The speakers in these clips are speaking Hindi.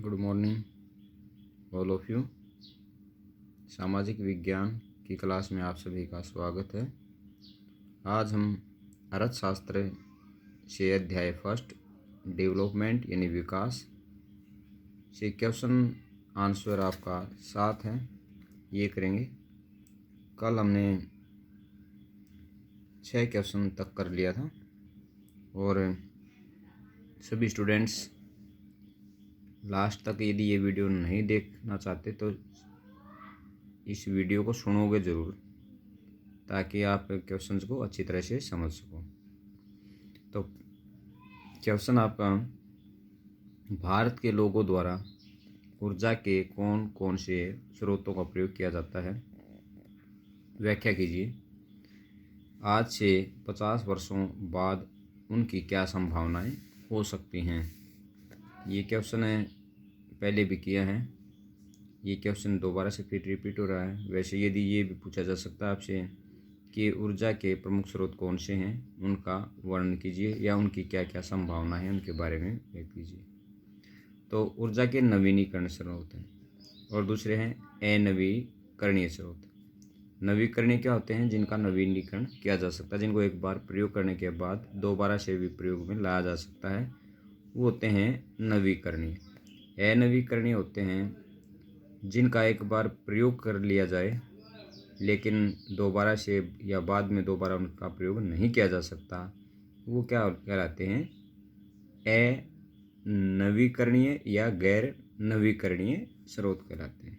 Good morning all of you. सामाजिक विज्ञान की क्लास में आप सभी का स्वागत है। आज हम अर्थशास्त्र से अध्याय फर्स्ट डेवलपमेंट यानी विकास से क्वेश्चन आंसर आपका 7 है, ये करेंगे। कल हमने 6 क्वेश्चन तक कर लिया था और सभी स्टूडेंट्स लास्ट तक यदि ये वीडियो नहीं देखना चाहते तो इस वीडियो को सुनोगे ज़रूर, ताकि आप क्वेश्चंस को अच्छी तरह से समझ सको। तो क्वेश्चन आपका, भारत के लोगों द्वारा ऊर्जा के कौन कौन से स्रोतों का प्रयोग किया जाता है, व्याख्या कीजिए। आज से 50 वर्षों बाद उनकी क्या संभावनाएं हो सकती हैं। ये क्वेश्चन है, पहले भी किया है। ये क्वेश्चन दोबारा से फिर रिपीट हो रहा है। वैसे यदि ये भी पूछा जा सकता है आपसे कि ऊर्जा के प्रमुख स्रोत कौन से हैं, उनका वर्णन कीजिए या उनकी क्या क्या संभावना है, उनके बारे में व्यक्त कीजिए। तो ऊर्जा के नवीनीकरण स्रोत हैं और दूसरे हैं अनवीकरणीय स्रोत। नवीकरणीय क्या होते हैं? जिनका नवीनीकरण किया जा सकता है, जिनको एक बार प्रयोग करने के बाद दोबारा से भी प्रयोग में लाया जा सकता है, वो होते हैं नवीकरणीय। अनवीकरणीय होते हैं जिनका एक बार प्रयोग कर लिया जाए लेकिन दोबारा से या बाद में दोबारा उनका प्रयोग नहीं किया जा सकता, वो क्या कहलाते हैं? अनवीकरणीय या गैर नवीकरणीय स्रोत कहलाते हैं।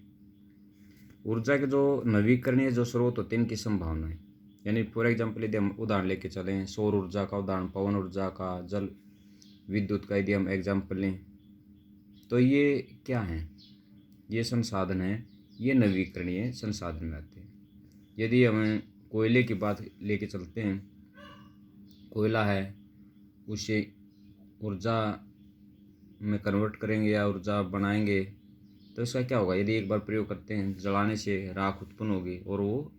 ऊर्जा के जो नवीकरणीय जो स्रोत होते हैं, इनकी संभावनाएं, यानी फॉर एग्जांपल यदि हम उदाहरण लेके चलें, सौर ऊर्जा का उदाहरण, पवन ऊर्जा का, जल विद्युत का यदि हम एग्जाम्पल लें, तो ये क्या हैं? ये संसाधन हैं, ये नवीकरणीय संसाधन में आते हैं। यदि हम कोयले की बात लेके चलते हैं, कोयला है, उसे ऊर्जा में कन्वर्ट करेंगे या ऊर्जा बनाएंगे तो इसका क्या होगा? यदि एक बार प्रयोग करते हैं, जलाने से राख उत्पन्न होगी और वो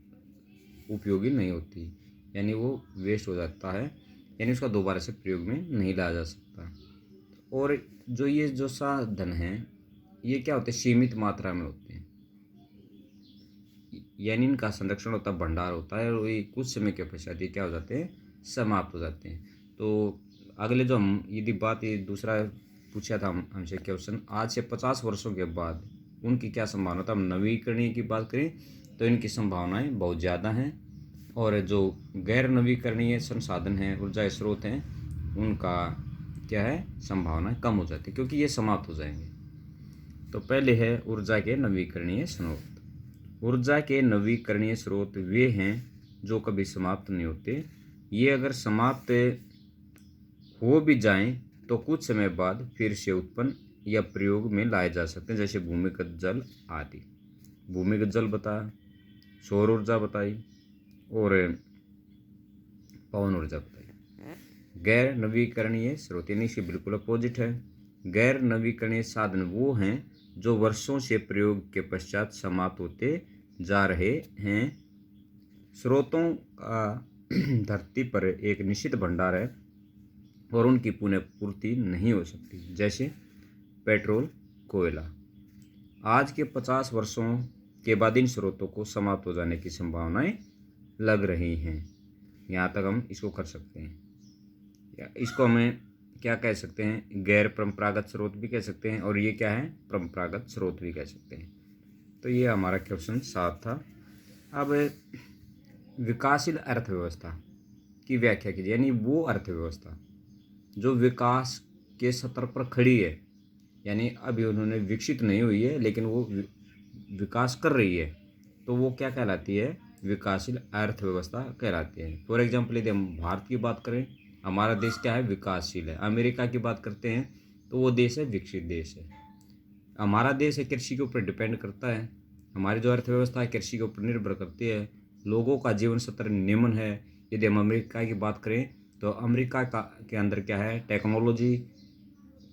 उपयोगी नहीं होती, यानी वो वेस्ट हो जाता है, यानी उसका दोबारा से प्रयोग में नहीं लाया जा सकता। और ये जो साधन हैं, ये क्या होते हैं? सीमित मात्रा में होते हैं, यानी इनका संरक्षण होता है, भंडार होता है, और ये कुछ समय के पश्चात ये क्या हो जाते हैं? समाप्त हो जाते हैं। तो अगले जो हम यदि बात, ये दूसरा पूछा था हमसे क्वेश्चन, आज से 50 वर्षों के बाद उनकी क्या संभावना था। हम नवीकरणीय की बात करें तो इनकी संभावनाएं बहुत ज़्यादा हैं, और जो गैर नवीकरणीय संसाधन हैं, ऊर्जा स्रोत हैं, उनका क्या है? संभावना कम हो जाती है, क्योंकि ये समाप्त हो जाएंगे। तो पहले है ऊर्जा के नवीकरणीय स्रोत। ऊर्जा के नवीकरणीय स्रोत वे हैं जो कभी समाप्त नहीं होते। ये अगर समाप्त हो भी जाएं तो कुछ समय बाद फिर से उत्पन्न या प्रयोग में लाए जा सकते हैं, जैसे भूमिगत जल आदि। भूमिगत जल बताया, सौर ऊर्जा बताई और पवन ऊर्जा बताई। गैर नवीकरणीय स्रोत यानी इसके बिल्कुल अपोजिट है। गैर नवीकरणीय साधन वो हैं जो वर्षों से प्रयोग के पश्चात समाप्त होते जा रहे हैं। स्रोतों का धरती पर एक निश्चित भंडार है और उनकी पुनः पूर्ति नहीं हो सकती, जैसे पेट्रोल, कोयला। आज के 50 वर्षों के बाद इन स्रोतों को समाप्त हो जाने की संभावनाएं लग रही हैं। यहाँ तक हम इसको कर सकते हैं, या इसको हमें क्या कह सकते हैं? गैर परंपरागत स्रोत भी कह सकते हैं, और ये क्या है? परंपरागत स्रोत भी कह सकते हैं। तो ये हमारा क्वेश्चन 7 था। अब विकासशील अर्थव्यवस्था की व्याख्या कीजिए, यानी वो अर्थव्यवस्था जो विकास के स्तर पर खड़ी है, यानी अभी उन्होंने विकसित नहीं हुई है लेकिन वो विकास कर रही है, तो वो क्या कहलाती है? विकासशील अर्थव्यवस्था कहलाती है। फॉर एग्जाम्पल यदि हम भारत की बात करें, हमारा देश क्या है? विकासशील है। अमेरिका की बात करते हैं तो वो देश है विकसित देश है। हमारा देश है कृषि के ऊपर डिपेंड करता है। हमारी जो अर्थव्यवस्था है कृषि के ऊपर निर्भर करती है। लोगों का जीवन स्तर निम्न है। यदि हम अमेरिका की बात करें तो अमेरिका के अंदर क्या है? टेक्नोलॉजी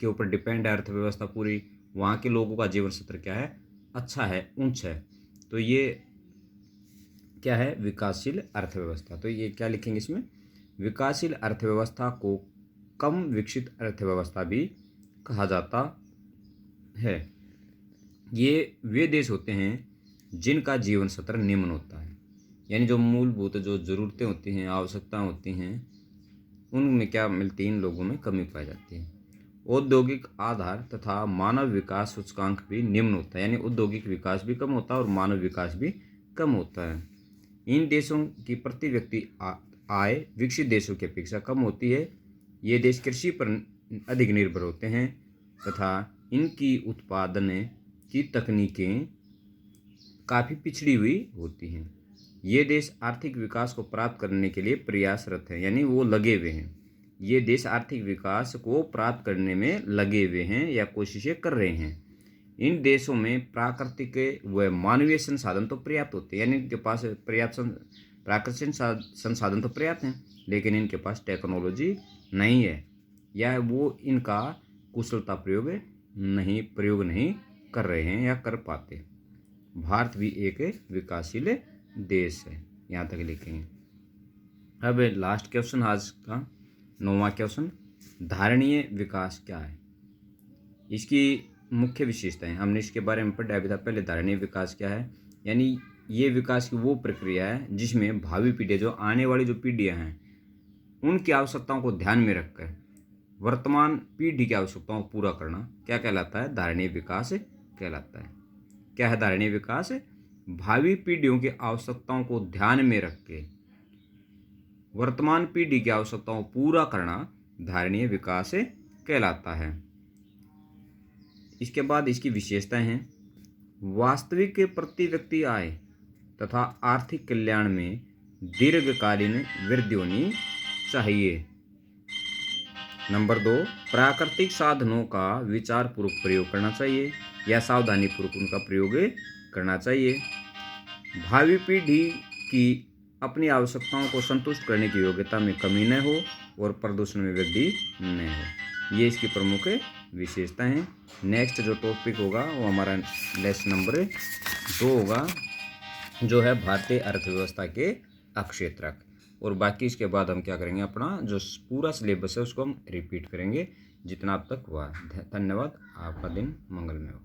के ऊपर डिपेंड है अर्थव्यवस्था पूरी। वहाँ के लोगों का जीवन स्तर क्या है? अच्छा है, उच्च है। तो ये क्या है? विकासशील अर्थव्यवस्था। तो ये क्या लिखेंगे इसमें? विकासशील अर्थव्यवस्था को कम विकसित अर्थव्यवस्था भी कहा जाता है। ये वे देश होते हैं जिनका जीवन स्तर निम्न होता है, यानी जो मूलभूत जो ज़रूरतें होती हैं, आवश्यकताएं होती हैं, उनमें क्या मिलती है, इन लोगों में कमी पाई जाती है। औद्योगिक आधार तथा मानव विकास सूचकांक भी निम्न होता है, यानी औद्योगिक विकास भी कम होता है और मानव विकास भी कम होता है। इन देशों की प्रति व्यक्ति आय विकसित देशों की अपेक्षा कम होती है। ये देश कृषि पर अधिक निर्भर होते हैं तथा इनकी उत्पादन की तकनीकें काफ़ी पिछड़ी हुई होती हैं। ये देश आर्थिक विकास को प्राप्त करने के लिए प्रयासरत हैं, यानी वो लगे हुए हैं। ये देश आर्थिक विकास को प्राप्त करने में लगे हुए हैं या कोशिशें कर रहे हैं। इन देशों में प्राकृतिक व मानवीय संसाधन तो पर्याप्त होते हैं, यानी इनके पास पर्याप्त प्राकृतिक संसाधन तो पर्याप्त हैं, लेकिन इनके पास टेक्नोलॉजी नहीं है या वो इनका कुशलता प्रयोग नहीं कर रहे हैं या कर पाते। भारत भी एक विकासशील देश है। यहाँ तक लिखेंगे। अब लास्ट क्वेश्चन आज का 9वां क्वेश्चन, धारणीय विकास क्या है? इसकी मुख्य विशेषताएं हमने इसके बारे में पढ़ा अभी था पहले। धारणीय विकास क्या है? यानी ये विकास की वो प्रक्रिया है जिसमें भावी पीढ़ी, जो आने वाली जो पीढ़ियाँ हैं, उनकी आवश्यकताओं को ध्यान में रखकर वर्तमान पीढ़ी की आवश्यकताओं को पूरा करना क्या कहलाता है? धारणीय विकास कहलाता है। क्या है धारणीय विकास? भावी पीढ़ियों की आवश्यकताओं को ध्यान में रख के वर्तमान पीढ़ी की आवश्यकताओं को पूरा करना धारणीय विकास कहलाता है। इसके बाद इसकी विशेषताएं हैं, वास्तविक प्रति व्यक्ति आय तथा आर्थिक कल्याण में दीर्घकालीन वृद्धि होनी चाहिए। नंबर 2, प्राकृतिक साधनों का विचार पूर्वक प्रयोग करना चाहिए या सावधानी पूर्वक उनका प्रयोग करना चाहिए। भावी पीढ़ी की अपनी आवश्यकताओं को संतुष्ट करने की योग्यता में कमी न हो और प्रदूषण में वृद्धि न हो। ये इसकी प्रमुख विशेषताएं हैं। नेक्स्ट जो टॉपिक होगा वो हमारा लेसन नंबर 2 होगा, जो है भारतीय अर्थव्यवस्था के अक्षेत्रक। और बाकी इसके बाद हम क्या करेंगे, अपना जो पूरा सिलेबस है उसको हम रिपीट करेंगे जितना अब तक हुआ। धन्यवाद। आपका दिन मंगलमय हो।